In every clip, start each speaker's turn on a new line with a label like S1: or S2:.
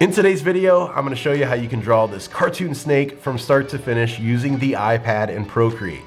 S1: In today's video, I'm going to show you how you can draw this cartoon snake from start to finish using the iPad and Procreate.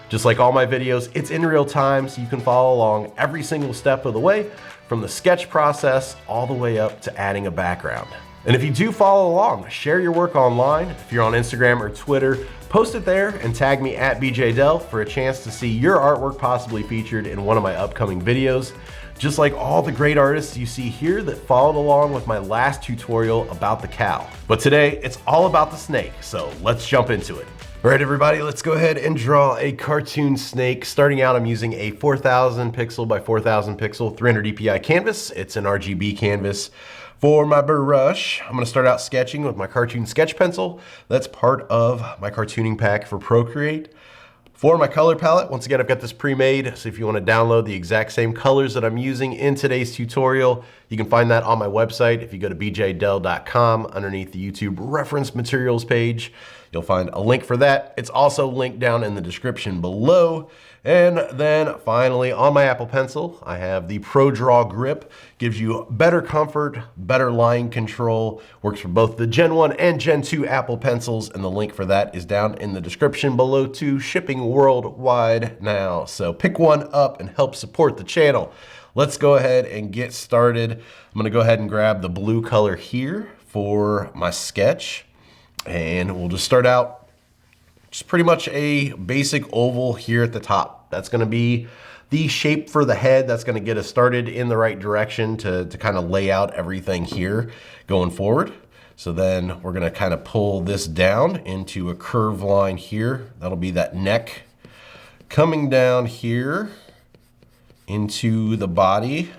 S1: Just like all my videos, it's in real time, so you can follow along every single step of the way, from the sketch process all the way up to adding a background. And if you do follow along, share your work online. If you're on Instagram or Twitter, post it there and tag me at BJDell for a chance to see your artwork possibly featured in one of my upcoming videos. Just like all the great artists you see here that followed along with my last tutorial about the cow. But today, it's all about the snake, so let's jump into it. All right, everybody, let's go ahead and draw a cartoon snake. Starting out, I'm using a 4000 pixel by 4000 pixel 300 dpi canvas. It's an RGB canvas. For my brush, I'm gonna start out sketching with my cartoon sketch pencil. That's part of my cartooning pack for Procreate. For my color palette, once again, I've got this pre-made, so if you want to download the exact same colors that I'm using in today's tutorial, you can find that on my website. If you go to bjdell.com, underneath the YouTube reference materials page, you'll find a link for that. It's also linked down in the description below. And then finally, on my Apple Pencil, I have the Pro Draw grip. Gives you better comfort, better line control. Works for both the Gen 1 and Gen 2 Apple Pencils, and the link for that is down in the description below too. Shipping worldwide now. So pick one up and help support the channel. Let's go ahead and get started. I'm gonna go ahead and grab the blue color here for my sketch. And we'll just start out just pretty much a basic oval here at the top. That's gonna be the shape for the head. That's gonna get us started in the right direction to kind of lay out everything here going forward. So then we're gonna kind of pull this down into a curved line here. That'll be that neck coming down here into the body.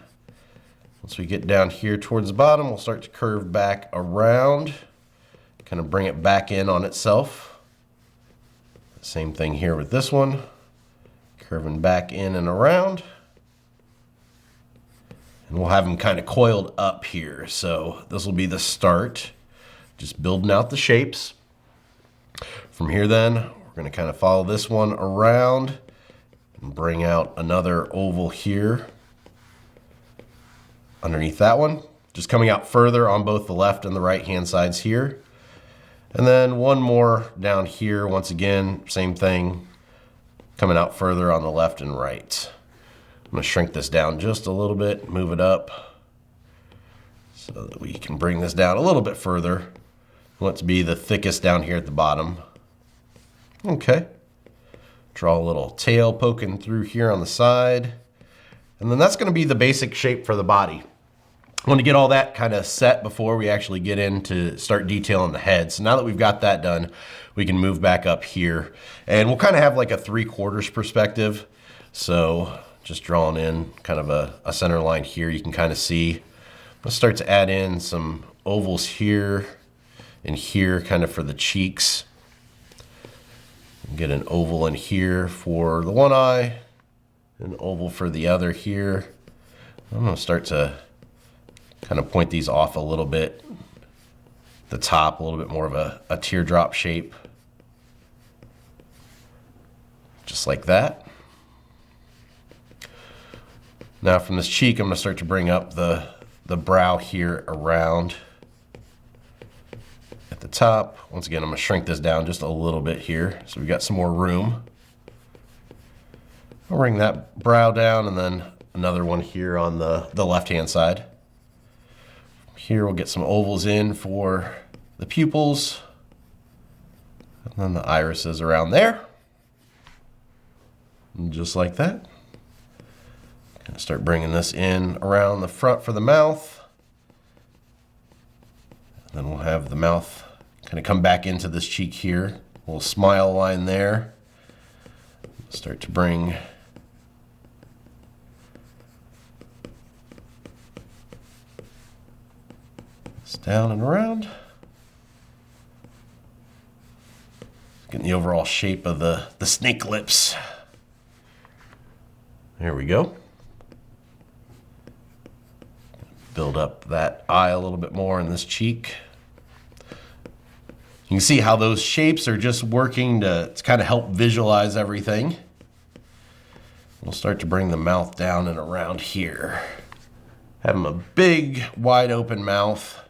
S1: Once we get down here towards the bottom, we'll start to curve back around, kind of bring it back in on itself. Same thing here with this one, curving back in and around. And we'll have them kind of coiled up here. So this will be the start, just building out the shapes. From here then, we're gonna kind of follow this one around and bring out another oval here underneath that one, just coming out further on both the left and the right hand sides here. And then one more down here, once again, same thing, coming out further on the left and right. I'm gonna shrink this down just a little bit, move it up so that we can bring this down a little bit further. We want it to be the thickest down here at the bottom. Okay. Draw a little tail poking through here on the side. And then that's gonna be the basic shape for the body. I want to get all that kind of set before we actually get in to start detailing the head. So now that we've got that done, we can move back up here. And we'll kind of have like a 3/4 perspective. So just drawing in kind of a center line here, you can kind of see. Let's start to add in some ovals here and here, kind of for the cheeks. Get an oval in here for the one eye, an oval for the other here. I'm going to start to kind of point these off a little bit. The top, a little bit more of a teardrop shape. Just like that. Now from this cheek, I'm gonna start to bring up the brow here around at the top. Once again, I'm gonna shrink this down just a little bit here, so we've got some more room. I'll bring that brow down and then another one here on the left-hand side. Here we'll get some ovals in for the pupils, and then the irises around there. And just like that. Gonna start bringing this in around the front for the mouth. And then we'll have the mouth kind of come back into this cheek here. A little smile line there. Start to bring down and around. Getting the overall shape of the snake lips. There we go. Build up that eye a little bit more in this cheek. You can see how those shapes are just working to kind of help visualize everything. We'll start to bring the mouth down and around here. Have him a big, wide open mouth.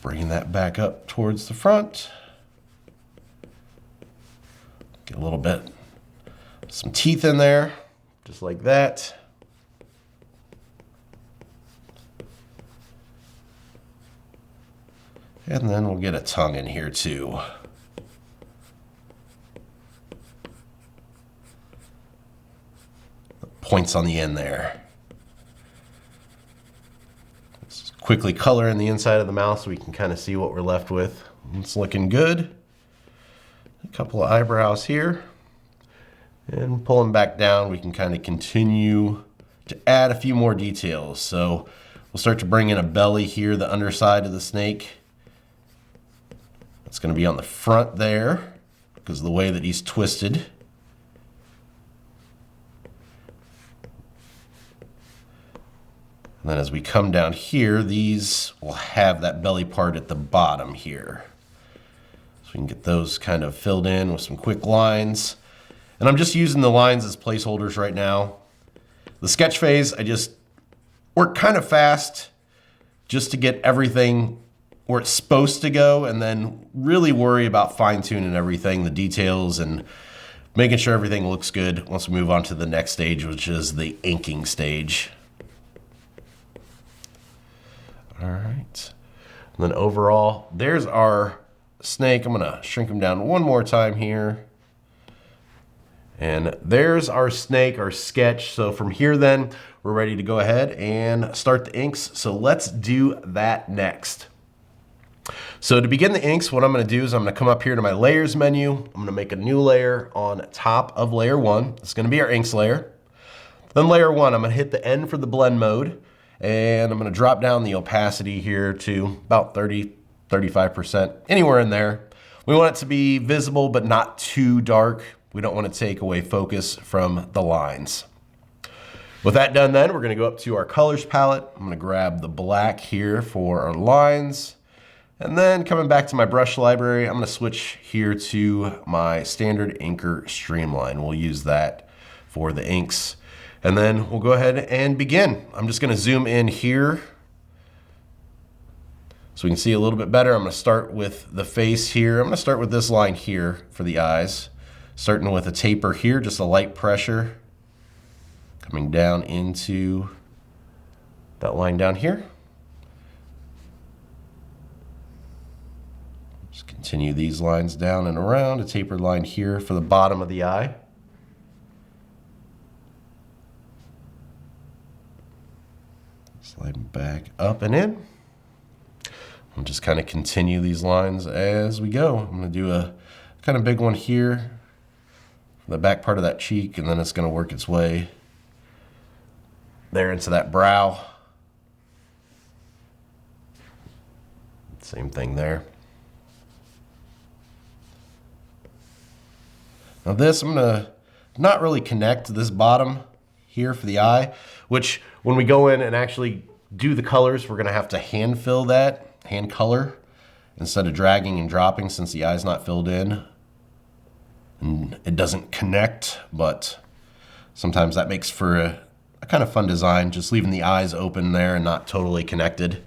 S1: Bringing that back up towards the front. Get a little bit, some teeth in there, just like that. And then we'll get a tongue in here too. Points on the end there. Let's quickly color in the inside of the mouth so we can kind of see what we're left with. It's looking good. A couple of eyebrows here. And pulling back down, we can kind of continue to add a few more details. So we'll start to bring in a belly here, the underside of the snake. It's going to be on the front there because of the way that he's twisted. And then as we come down here, these will have that belly part at the bottom here. So we can get those kind of filled in with some quick lines. And I'm just using the lines as placeholders right now. The sketch phase, I just work kind of fast just to get everything where it's supposed to go, and then really worry about fine-tuning everything, the details, and making sure everything looks good once we move on to the next stage, which is the inking stage. All right. And then overall, there's our snake. I'm gonna shrink him down one more time here. And there's our snake, our sketch. So from here then, we're ready to go ahead and start the inks. So let's do that next. So to begin the inks, what I'm going to do is I'm going to come up here to my layers menu. I'm going to make a new layer on top of layer 1. It's going to be our inks layer. Then layer 1, I'm going to hit the N for the blend mode, and I'm going to drop down the opacity here to about 30–35%, anywhere in there. We want it to be visible but not too dark. We don't want to take away focus from the lines. With that done then, we're going to go up to our colors palette. I'm going to grab the black here for our lines. And then coming back to my brush library, I'm going to switch here to my standard inker streamline. We'll use that for the inks. And then we'll go ahead and begin. I'm just going to zoom in here so we can see a little bit better. I'm going to start with the face here. I'm going to start with this line here for the eyes. Starting with a taper here, just a light pressure. Coming down into that line down here. Just continue these lines down and around, a tapered line here for the bottom of the eye. Slide back up and in. And just kind of continue these lines as we go. I'm going to do a kind of big one here, the back part of that cheek, and then it's going to work its way there into that brow. Same thing there. Now this, I'm gonna not really connect this bottom here for the eye, which when we go in and actually do the colors, we're gonna have to hand fill that, hand color, instead of dragging and dropping since the eye's not filled in. And it doesn't connect, but sometimes that makes for a kind of fun design, just leaving the eyes open there and not totally connected.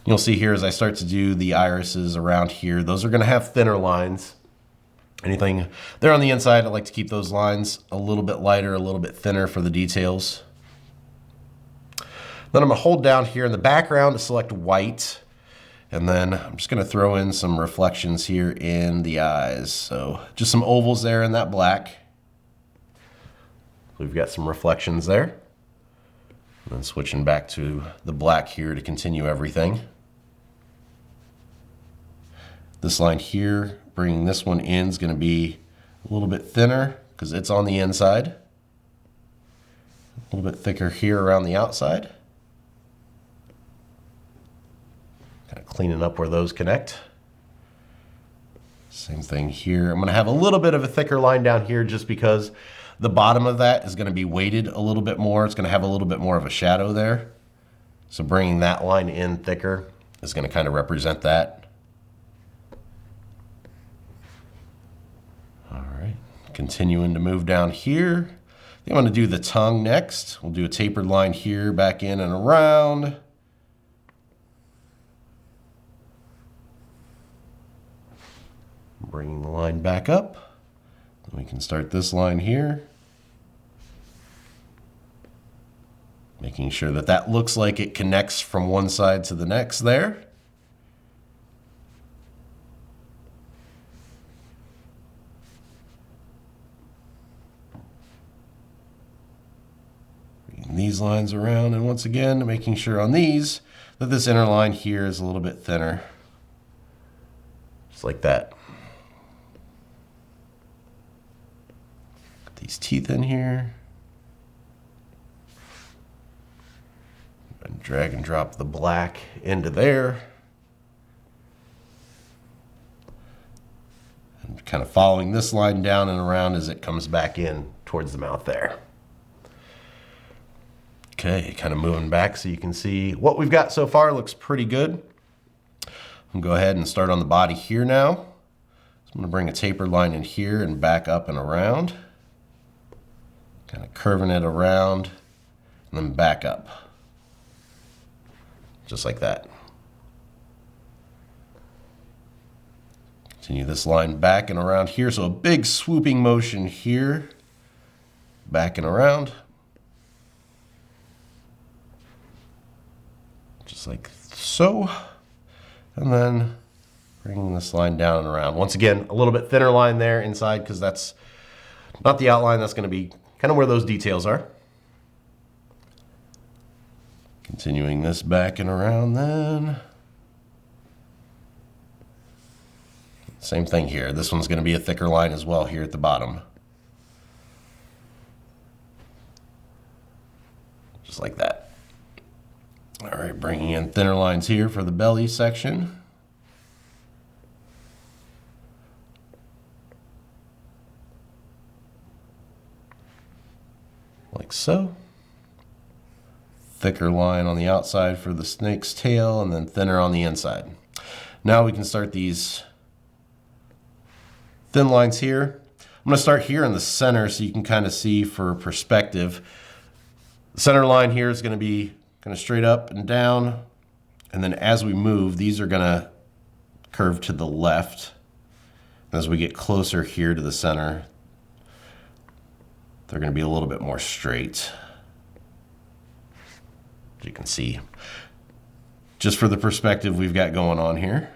S1: You'll see here as I start to do the irises around here, those are gonna have thinner lines. Anything there on the inside, I like to keep those lines a little bit lighter, a little bit thinner for the details. Then I'm gonna hold down here in the background to select white. And then I'm just gonna throw in some reflections here in the eyes. So just some ovals there in that black. We've got some reflections there. And then switching back to the black here to continue everything. This line here, bringing this one in, is going to be a little bit thinner because it's on the inside. A little bit thicker here around the outside. Kind of cleaning up where those connect. Same thing here. I'm going to have a little bit of a thicker line down here just because the bottom of that is going to be weighted a little bit more. It's going to have a little bit more of a shadow there. So bringing that line in thicker is going to kind of represent that. Continuing to move down here. I think I'm going to do the tongue next. We'll do a tapered line here, back in and around. Bringing the line back up. Then we can start this line here. Making sure that that looks like it connects from one side to the next there. Bringing these lines around, and once again, making sure on these that this inner line here is a little bit thinner. Just like that. Put these teeth in here. And drag and drop the black into there. And kind of following this line down and around as it comes back in towards the mouth there. Okay, kind of moving back so you can see what we've got so far. Looks pretty good. I'm gonna go ahead and start on the body here now. So I'm gonna bring a tapered line in here and back up and around. Kind of curving it around and then back up. Just like that. Continue this line back and around here. So a big swooping motion here, back and around. Just like so. And then bringing this line down and around. Once again, a little bit thinner line there inside because that's not the outline. That's going to be kind of where those details are. Continuing this back and around then. Same thing here. This one's going to be a thicker line as well here at the bottom. Just like that. All right, bringing in thinner lines here for the belly section. Like so. Thicker line on the outside for the snake's tail and then thinner on the inside. Now we can start these thin lines here. I'm going to start here in the center so you can kind of see for perspective. The center line here is going to be kind of straight up and down, and then as we move, these are going to curve to the left. As we get closer here to the center, they're going to be a little bit more straight. As you can see, just for the perspective we've got going on here.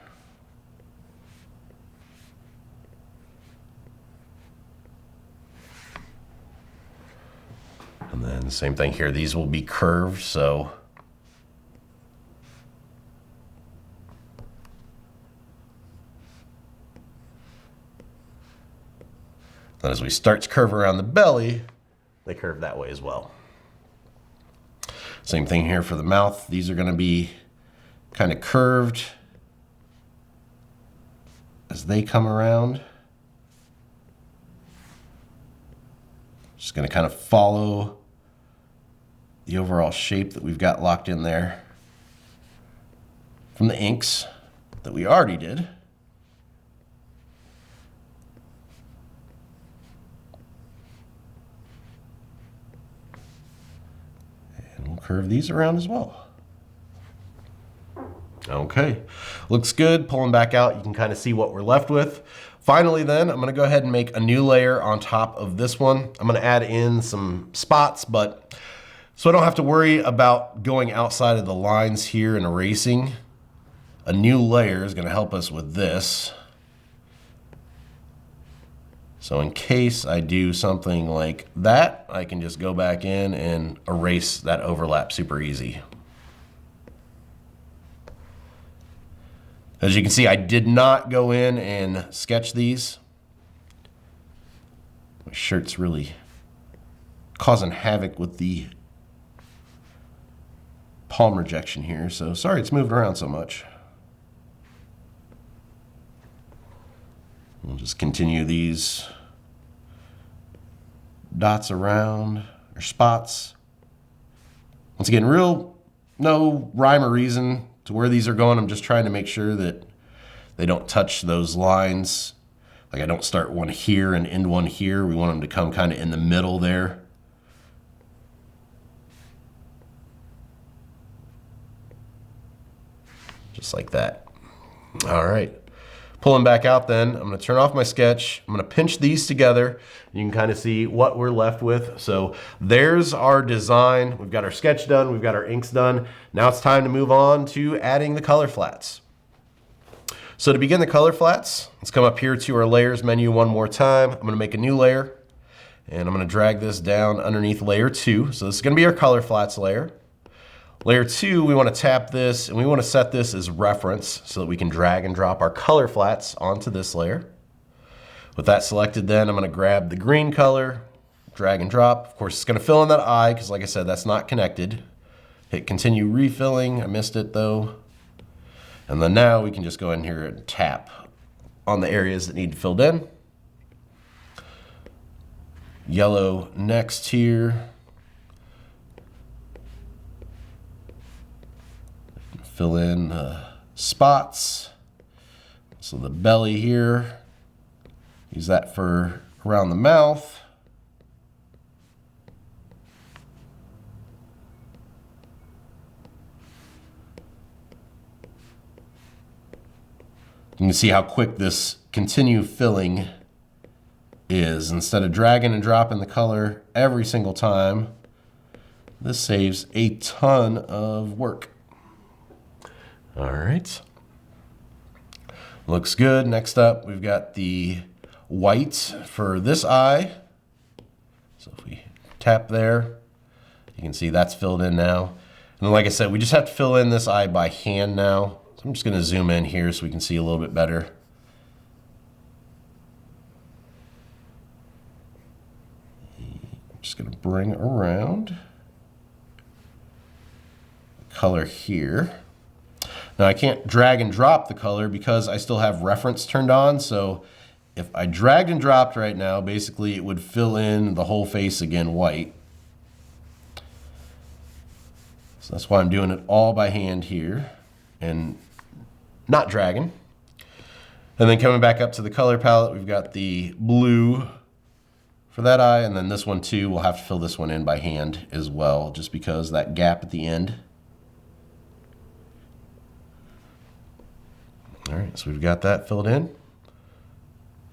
S1: And then same thing here. These will be curved, so then as we start to curve around the belly, they curve that way as well. Same thing here for the mouth. These are going to be kind of curved as they come around. Just going to kind of follow the overall shape that we've got locked in there from the inks that we already did. And we'll curve these around as well. Okay, looks good. Pulling back out, you can kind of see what we're left with. Finally then, I'm going to go ahead and make a new layer on top of this one. I'm going to add in some spots, but so I don't have to worry about going outside of the lines here and erasing. A new layer is going to help us with this. So in case I do something like that, I can just go back in and erase that overlap super easy. As you can see, I did not go in and sketch these. My shirt's really causing havoc with the palm rejection here, so sorry it's moved around so much. We'll just continue these dots around, or spots. Once again, no rhyme or reason to where these are going. I'm just trying to make sure that they don't touch those lines. Like I don't start one here and end one here. We want them to come kind of in the middle there. Just like that. All right. Pulling back out then, I'm gonna turn off my sketch. I'm gonna pinch these together. You can kind of see what we're left with. So there's our design. We've got our sketch done, we've got our inks done. Now it's time to move on to adding the color flats. So to begin the color flats, let's come up here to our layers menu one more time. I'm gonna make a new layer and I'm gonna drag this down underneath layer 2. So this is gonna be our color flats layer. Layer 2, we want to tap this and we want to set this as reference so that we can drag and drop our color flats onto this layer. With that selected then, I'm going to grab the green color, drag and drop. Of course, it's going to fill in that eye because like I said, that's not connected. Hit continue refilling. I missed it though. And then now we can just go in here and tap on the areas that need filled in. Yellow next here. Fill in spots. So the belly here, use that for around the mouth. You can see how quick this continue filling is. Instead of dragging and dropping the color every single time, this saves a ton of work. All right, looks good. Next up, we've got the white for this eye. So if we tap there, you can see that's filled in now. And then, like I said, we just have to fill in this eye by hand now. So I'm just gonna zoom in here so we can see a little bit better. I'm just gonna bring around the color here. Now I can't drag and drop the color because I still have reference turned on. So if I dragged and dropped right now, basically it would fill in the whole face again white. So that's why I'm doing it all by hand here and not dragging. And then coming back up to the color palette, we've got the blue for that eye. And then this one too, we'll have to fill this one in by hand as well, just because that gap at the end. All right, so we've got that filled in.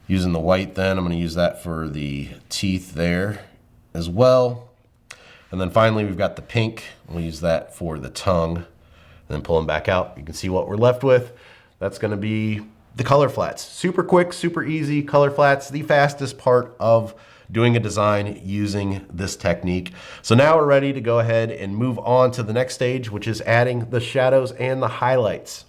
S1: Using the white then, I'm gonna use that for the teeth there as well. And then finally, we've got the pink. We'll use that for the tongue. And then pulling back out, you can see what we're left with. That's gonna be the color flats. Super quick, super easy. Color flats, the fastest part of doing a design using this technique. So now we're ready to go ahead and move on to the next stage, which is adding the shadows and the highlights.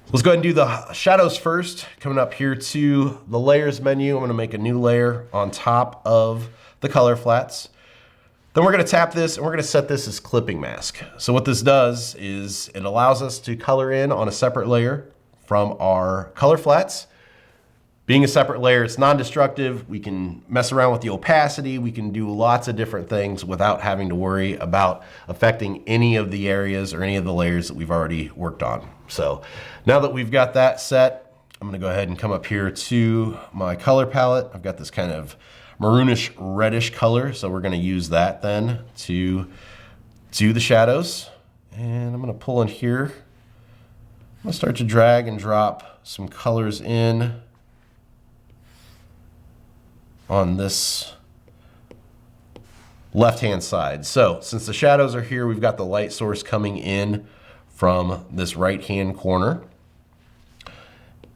S1: Let's go ahead and do the shadows first. Coming up here to the layers menu, I'm gonna make a new layer on top of the color flats. Then we're gonna tap this and we're gonna set this as clipping mask. So what this does is it allows us to color in on a separate layer from our color flats. Being a separate layer, it's non-destructive. We can mess around with the opacity. We can do lots of different things without having to worry about affecting any of the areas or any of the layers that we've already worked on. So now that we've got that set, I'm gonna go ahead and come up here to my color palette. I've got this kind of maroonish reddish color. So we're gonna use that then to do the shadows. And I'm gonna pull in here. I'm gonna start to drag and drop some colors in on this left-hand side. So since the shadows are here, we've got the light source coming in from this right-hand corner.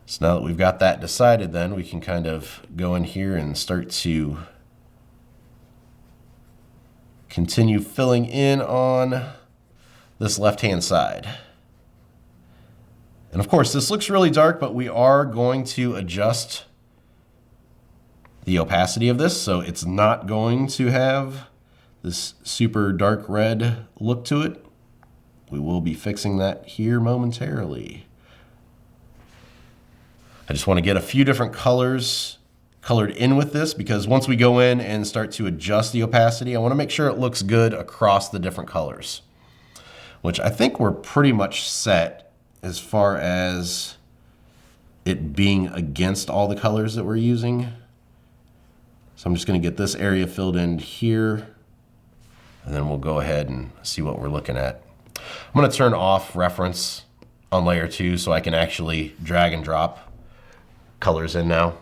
S1: So now that we've got that decided, then we can kind of go in here and start to continue filling in on this left-hand side. And of course, this looks really dark, but we are going to adjust the opacity of this, so it's not going to have this super dark red look to it. We will be fixing that here momentarily. I just want to get a few different colors colored in with this, because once we go in and start to adjust the opacity, I want to make sure it looks good across the different colors, which I think we're pretty much set as far as it being against all the colors that we're using. So I'm just going to get this area filled in here, and then we'll go ahead and see what we're looking at. I'm going to turn off reference on layer 2 so I can actually drag and drop colors in now.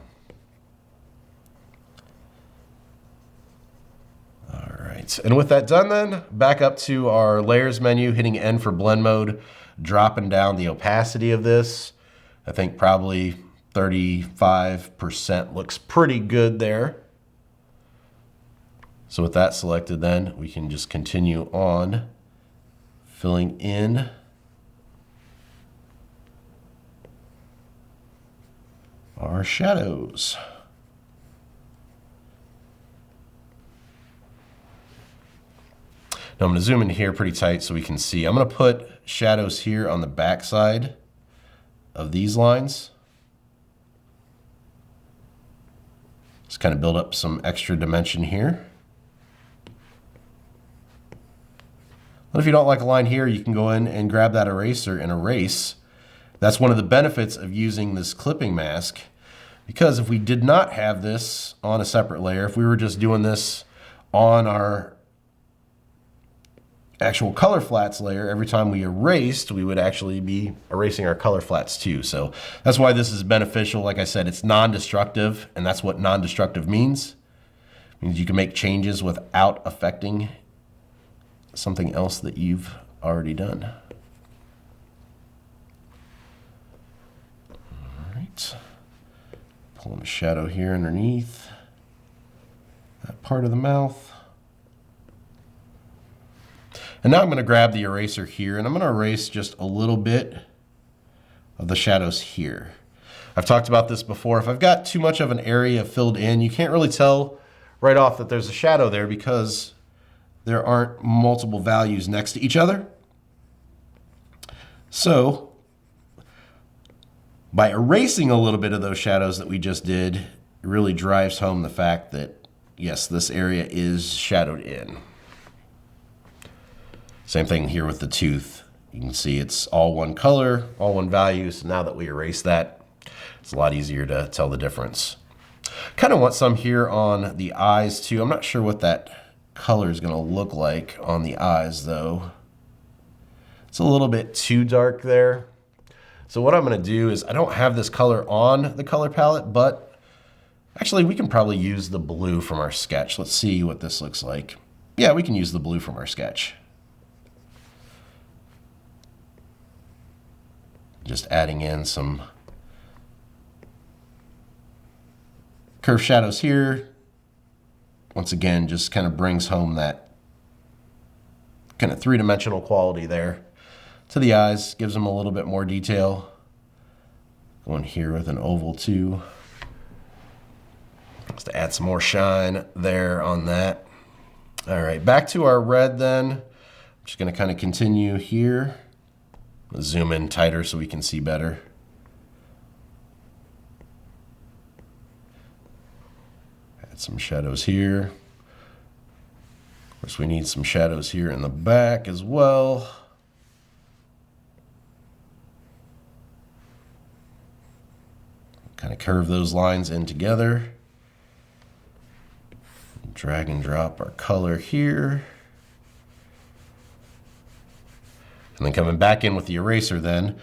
S1: All right, and with that done then, back up to our layers menu, hitting N for blend mode, dropping down the opacity of this. I think probably 35% looks pretty good there. So with that selected then, we can just continue on filling in our shadows. Now I'm going to zoom in here pretty tight so we can see. I'm going to put shadows here on the back side of these lines. Just kind of build up some extra dimension here. But if you don't like a line here, you can go in and grab that eraser and erase. That's one of the benefits of using this clipping mask, because if we did not have this on a separate layer, if we were just doing this on our actual color flats layer, every time we erased, we would actually be erasing our color flats too. So that's why this is beneficial. Like I said, it's non-destructive, and that's what non-destructive means. It means you can make changes without affecting something else that you've already done. All right, pulling a shadow here underneath that part of the mouth. And now I'm going to grab the eraser here, and I'm going to erase just a little bit of the shadows here. I've talked about this before. If I've got too much of an area filled in, you can't really tell right off that there's a shadow there because there aren't multiple values next to each other. So by erasing a little bit of those shadows that we just did, it really drives home the fact that, yes, this area is shadowed in. Same thing here with the tooth. You can see it's all one color, all one value. So now that we erase that, it's a lot easier to tell the difference. Kind of want some here on the eyes too. I'm not sure what that color is going to look like on the eyes though. It's a little bit too dark there. So what I'm going to do is, I don't have this color on the color palette, but actually we can probably use the blue from our sketch. Let's see what this looks like. Yeah, we can use the blue from our sketch. Just adding in some curved shadows here. Once again, just kind of brings home that kind of three-dimensional quality there to the eyes, gives them a little bit more detail. Going here with an oval too, just to add some more shine there on that. All right, back to our red then. I'm just going to kind of continue here. Zoom in tighter so we can see better. Add some shadows here. Of course, we need some shadows here in the back as well. Kind of curve those lines in together. Drag and drop our color here. And then coming back in with the eraser then,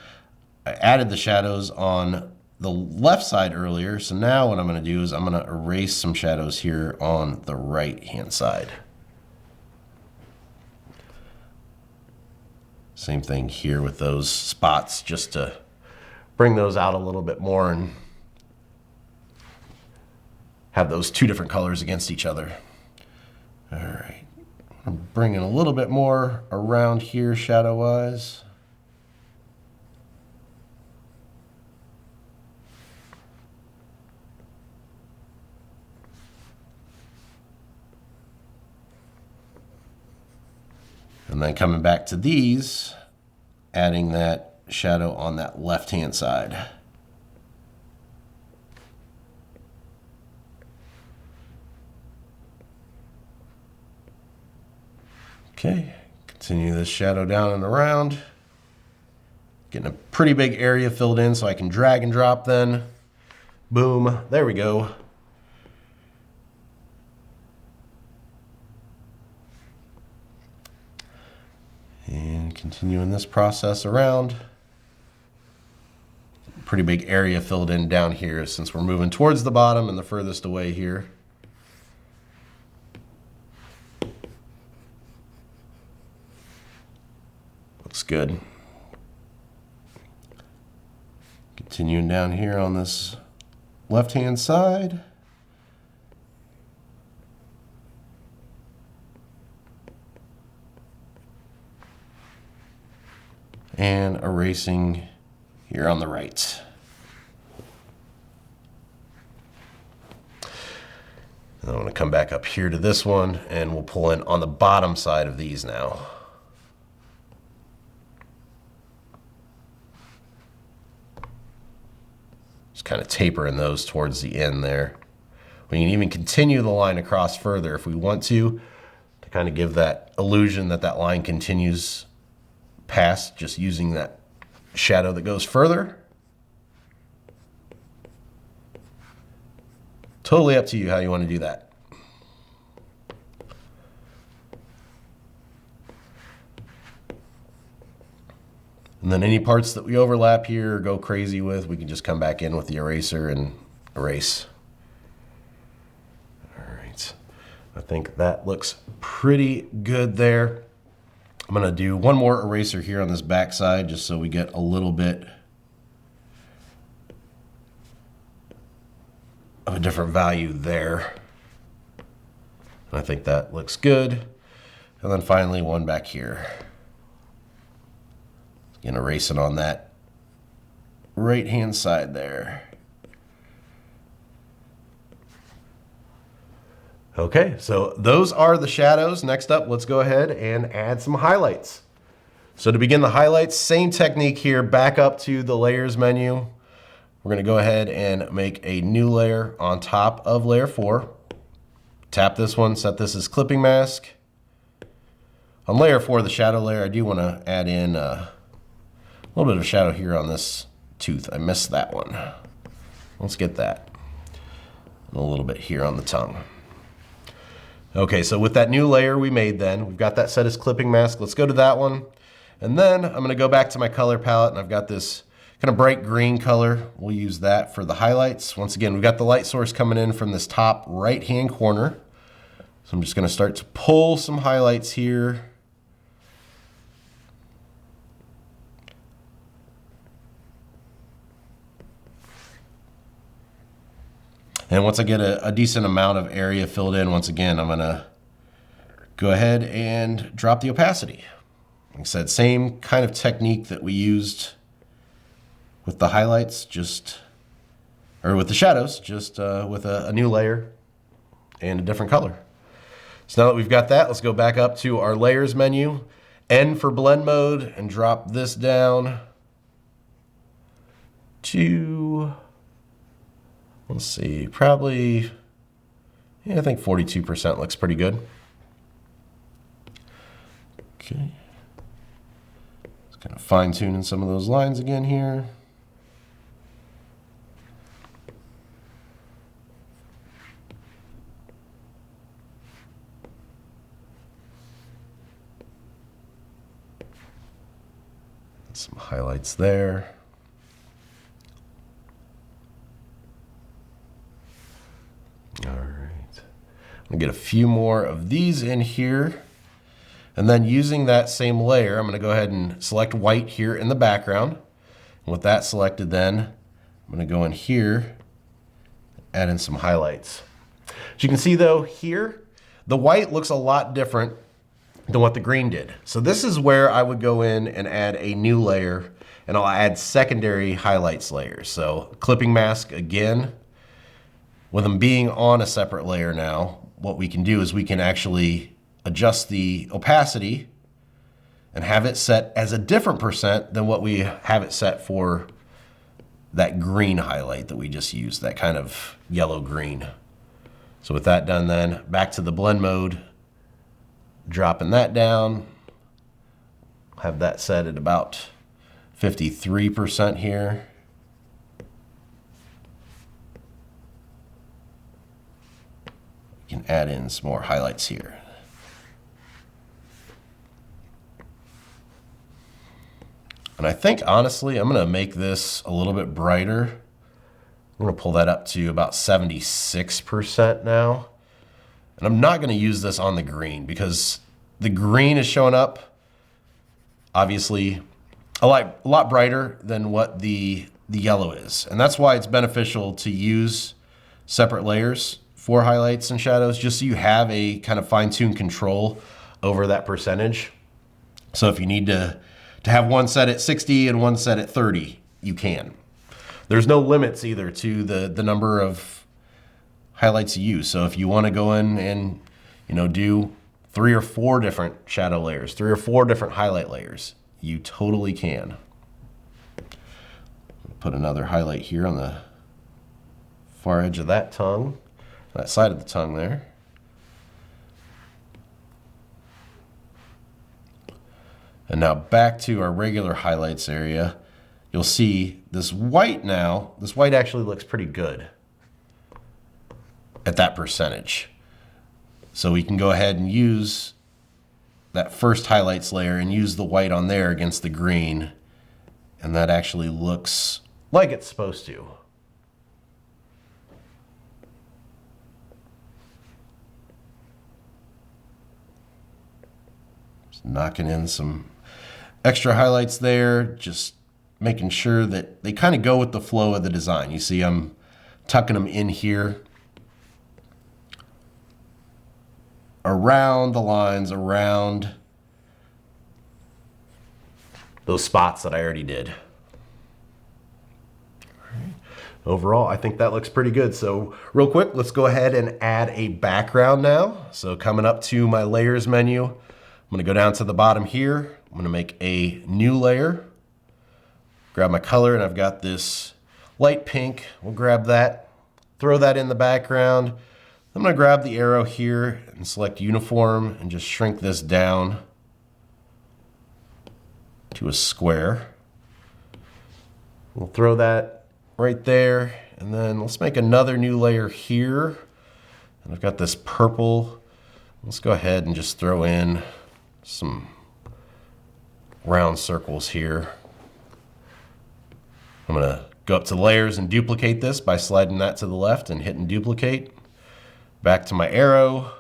S1: I added the shadows on the left side earlier. So now what I'm going to do is I'm going to erase some shadows here on the right hand side. Same thing here with those spots, just to bring those out a little bit more and have those two different colors against each other. All right. I'm bringing a little bit more around here shadow-wise. And then coming back to these, adding that shadow on that left-hand side. Okay, continue this shadow down and around. Getting a pretty big area filled in so I can drag and drop then. Boom, there we go. And continuing this process around. pretty big area filled in down here since we're moving towards the bottom and the furthest away here. Looks good. Continuing down here on this left-hand side. And erasing here on the right. And I'm going to come back up here to this one and we'll pull in on the bottom side of these now. Just kind of tapering those towards the end there. We can even continue the line across further if we want to kind of give that illusion that that line continues past, just using that shadow that goes further. Totally up to you how you want to do that. And then any parts that we overlap here or go crazy with, we can just come back in with the eraser and erase. All right, I think that looks pretty good there. I'm gonna do one more eraser here on this back side just so we get a little bit of a different value there. And I think that looks good. And then finally one back here. Again, erasing on that right-hand side there. Okay, so those are the shadows. Next up, let's go ahead and add some highlights. So to begin the highlights, same technique here, back up to the layers menu. We're gonna go ahead and make a new layer on top of layer 4. Tap this one, set this as clipping mask. On layer 4, the shadow layer, I do wanna add in a little bit of shadow here on this tooth. I missed that one. Let's get that. And a little bit here on the tongue. Okay, so with that new layer we made then, we've got that set as clipping mask. Let's go to that one. And then I'm gonna go back to my color palette and I've got this kind of bright green color. We'll use that for the highlights. Once again, we've got the light source coming in from this top right-hand corner. So I'm just gonna start to pull some highlights here. And once I get a decent amount of area filled in, once again, I'm gonna go ahead and drop the opacity. Like I said, same kind of technique that we used with the highlights, or with the shadows, just with a new layer and a different color. So now that we've got that, let's go back up to our layers menu, N for blend mode, and drop this down to, let's see, probably, yeah, I think 42% looks pretty good. Okay. Just kind of fine tuning some of those lines again here. Some highlights there. All right, I'm gonna get a few more of these in here. And then using that same layer, I'm gonna go ahead and select white here in the background. And with that selected then, I'm gonna go in here, add in some highlights. As you can see though, here, the white looks a lot different than what the green did. So this is where I would go in and add a new layer, and I'll add secondary highlights layers. So clipping mask again, with them being on a separate layer now, what we can do is we can actually adjust the opacity and have it set as a different percent than what we have it set for that green highlight that we just used, that kind of yellow green. So with that done then, back to the blend mode, dropping that down, have that set at about 53% here. You can add in some more highlights here. And And I think, honestly, I'm gonna make this a little bit brighter. I'm gonna pull that up to about 76% now. And I'm not gonna use this on the green because the green is showing up, obviously, a lot brighter than what the yellow is. And that's why it's beneficial to use separate layers for highlights and shadows, just so you have a kind of fine-tuned control over that percentage. So if you need to have one set at 60 and one set at 30, you can. There's no limits either to the number of highlights you use. So if you want to go in and do 3 or 4 different shadow layers, 3 or 4 different highlight layers, you totally can. Put another highlight here on the far edge of that tongue, that side of the tongue there. And now back to our regular highlights area. You'll see this white now, this white actually looks pretty good at that percentage. So we can go ahead and use that first highlights layer and use the white on there against the green. And that actually looks like it's supposed to. Just knocking in some extra highlights there, just making sure that they kind of go with the flow of the design. You see I'm tucking them in here around the lines, around those spots that I already did. All right. Overall, I think that looks pretty good. So real quick, let's go ahead and add a background now. So coming up to my layers menu, I'm gonna go down to the bottom here. I'm gonna make a new layer, grab my color, and I've got this light pink. We'll grab that, throw that in the background. I'm gonna grab the arrow here and select uniform and just shrink this down to a square. We'll throw that right there, and then let's make another new layer here. And I've got this purple. Let's go ahead and just throw in some round circles here. I'm gonna go up to layers and duplicate this by sliding that to the left and hitting duplicate. Back to my arrow.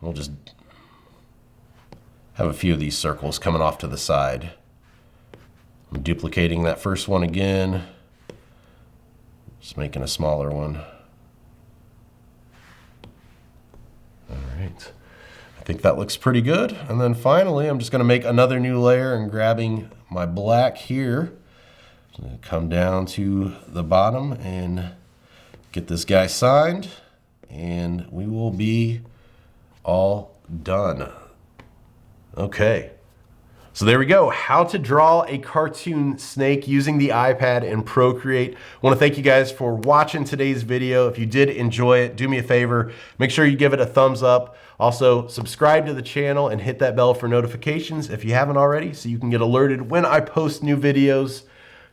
S1: We'll just have a few of these circles coming off to the side. I'm duplicating that first one again. Just making a smaller one. All right. I think that looks pretty good. And then finally, I'm just gonna make another new layer and grabbing my black here. I'm gonna come down to the bottom and get this guy signed, and we will be all done. Okay. So there we go, how to draw a cartoon snake using the iPad in Procreate. I want to thank you guys for watching today's video. If you did enjoy it, do me a favor, make sure you give it a thumbs up. Also, subscribe to the channel and hit that bell for notifications if you haven't already, so you can get alerted when I post new videos.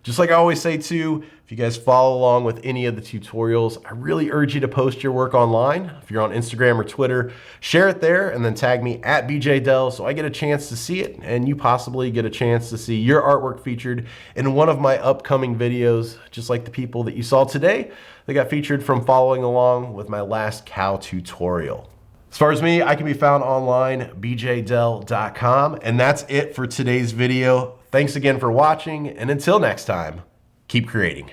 S1: Just like I always say too, if you guys follow along with any of the tutorials, I really urge you to post your work online. If you're on Instagram or Twitter, share it there and then tag me at BJDell so I get a chance to see it and you possibly get a chance to see your artwork featured in one of my upcoming videos, just like the people that you saw today. They got featured from following along with my last cow tutorial. As far as me, I can be found online, bjdell.com, and that's it for today's video. Thanks again for watching, and until next time, keep creating.